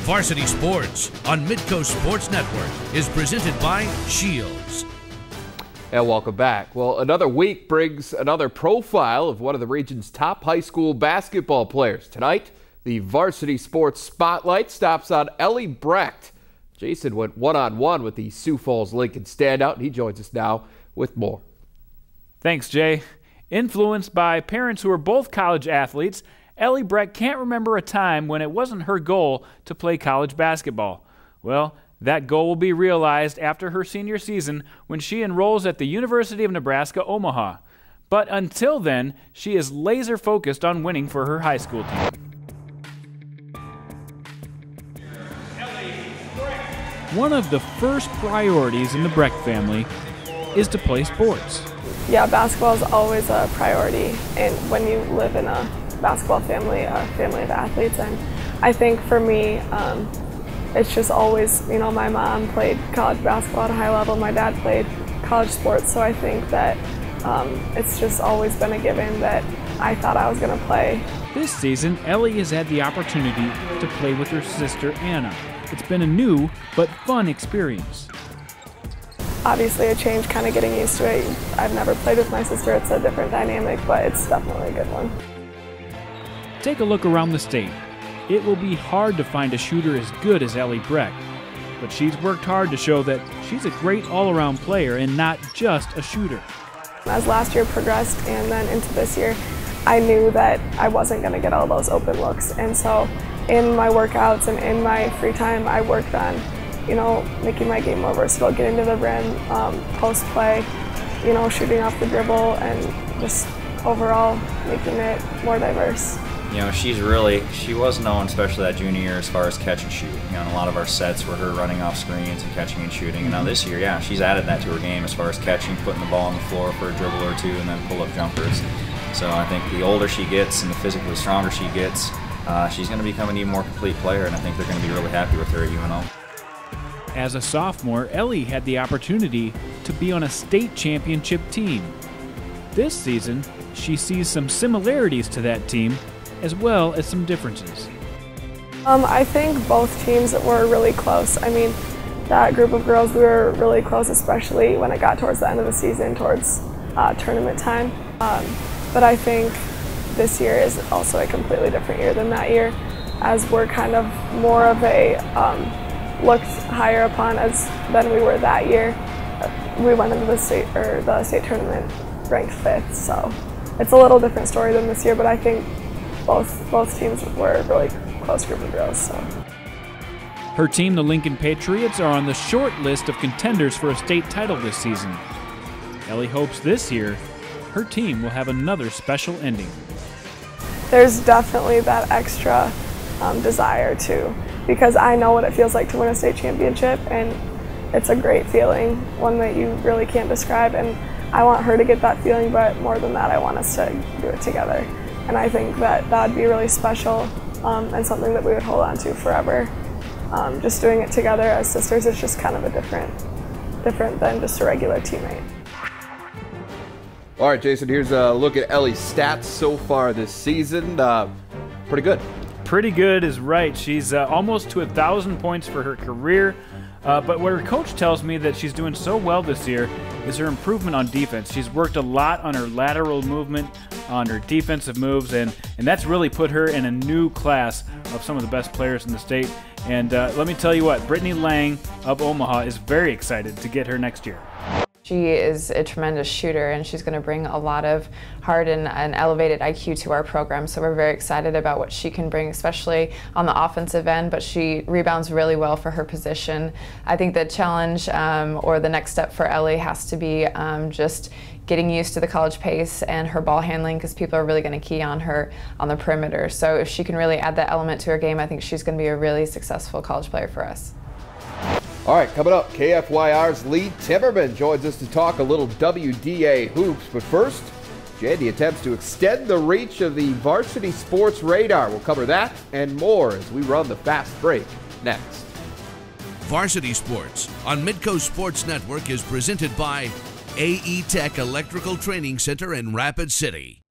Varsity Sports on Midco Sports Network is presented by Shields. And welcome back. Well, another week brings another profile of one of the region's top high school basketball players. Tonight, the Varsity Sports Spotlight stops on Ellie Brecht. Jason went one-on-one with the Sioux Falls Lincoln standout, and he joins us now with more. Thanks, Jay. Influenced by parents who are both college athletes, Ellie Brecht can't remember a time when it wasn't her goal to play college basketball. Well, that goal will be realized after her senior season when she enrolls at the University of Nebraska, Omaha. But until then, she is laser-focused on winning for her high school team. One of the first priorities in the Brecht family is to play sports. Yeah, basketball is always a priority, and when you live in a basketball family, a family of athletes, and I think for me, it's just always, my mom played college basketball at a high level, my dad played college sports, so I think that it's just always been a given that I thought I was going to play. This season, Ellie has had the opportunity to play with her sister Anna. It's been a new but fun experience. Obviously a change, kind of getting used to it. I've never played with my sister, it's a different dynamic, but it's definitely a good one. Take a look around the state. It will be hard to find a shooter as good as Ellie Brecht, but she's worked hard to show that she's a great all-around player and not just a shooter. As last year progressed and then into this year, I knew that I wasn't going to get all those open looks, and so in my workouts and in my free time, I worked on, making my game more versatile, getting to the rim, post play, shooting off the dribble, and just overall making it more diverse. She was known, especially that junior year, as far as catch and shoot. A lot of our sets were her running off screens and catching and shooting. And now this year, she's added that to her game as far as catching, putting the ball on the floor for a dribble or two, and then pull-up jumpers. So I think the older she gets and the physically stronger she gets, she's going to become an even more complete player, and I think they're going to be really happy with her at UNO. As a sophomore, Ellie had the opportunity to be on a state championship team. This season, she sees some similarities to that team, as well as some differences. I think both teams were really close. That group of girls, we were really close, especially when it got towards the end of the season, towards tournament time. But I think this year is also a completely different year than that year, as we're kind of more of a looked higher upon than we were that year. We went into the state tournament ranked 5th, so it's a little different story than this year. But I think both teams were a really close group of girls. So. Her team, the Lincoln Patriots, are on the short list of contenders for a state title this season. Ellie hopes this year her team will have another special ending. There's definitely that extra desire too, because I know what it feels like to win a state championship, and it's a great feeling, one that you really can't describe, and I want her to get that feeling, but more than that, I want us to do it together. And I think that would be really special and something that we would hold on to forever. Just doing it together as sisters is just kind of a different than just a regular teammate. All right, Jason, here's a look at Ellie's stats so far this season. Pretty good. Pretty good is right. She's almost to 1,000 points for her career. But what her coach tells me that she's doing so well this year is her improvement on defense. She's worked a lot on her lateral movement, on her defensive moves, and that's really put her in a new class of some of the best players in the state. And let me tell you what, Brittany Lang of Omaha is very excited to get her next year. She is a tremendous shooter, and she's going to bring a lot of heart and elevated IQ to our program, so we're very excited about what she can bring, especially on the offensive end, but she rebounds really well for her position. I think the challenge or the next step for Ellie has to be just getting used to the college pace and her ball handling, because people are really going to key on her on the perimeter. So if she can really add that element to her game, I think she's going to be a really successful college player for us. All right, coming up, KFYR's Lee Timmerman joins us to talk a little WDA hoops. But first, Jandy attempts to extend the reach of the Varsity Sports radar. We'll cover that and more as we run the fast break next. Varsity Sports on Midco Sports Network is presented by AE Tech Electrical Training Center in Rapid City.